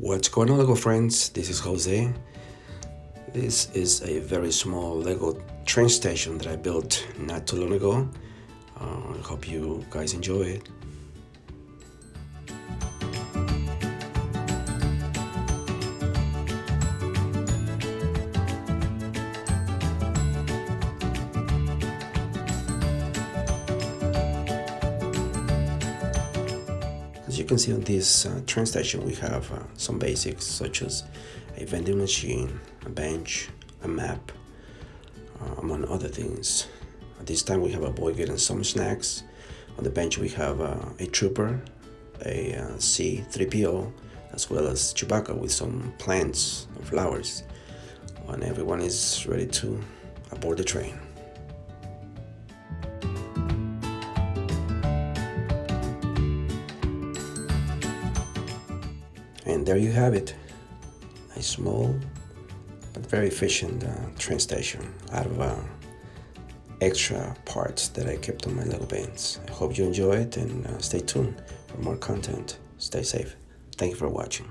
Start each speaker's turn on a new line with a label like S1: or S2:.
S1: What's going on, Lego friends? This is Jose. This is a very small Lego train station that I built not too long ago. I hope you guys enjoy it. As you can see on this train station, we have some basics such as a vending machine, a bench, a map, among other things. At this time we have a boy getting some snacks. On the bench we have a trooper, a C-3PO, as well as Chewbacca with some plants and flowers. And everyone is ready to aboard the train. And there you have it, a small but very efficient train station out of extra parts that I kept on my Lego bins. I hope you enjoy it and stay tuned for more content. Stay safe. Thank you for watching.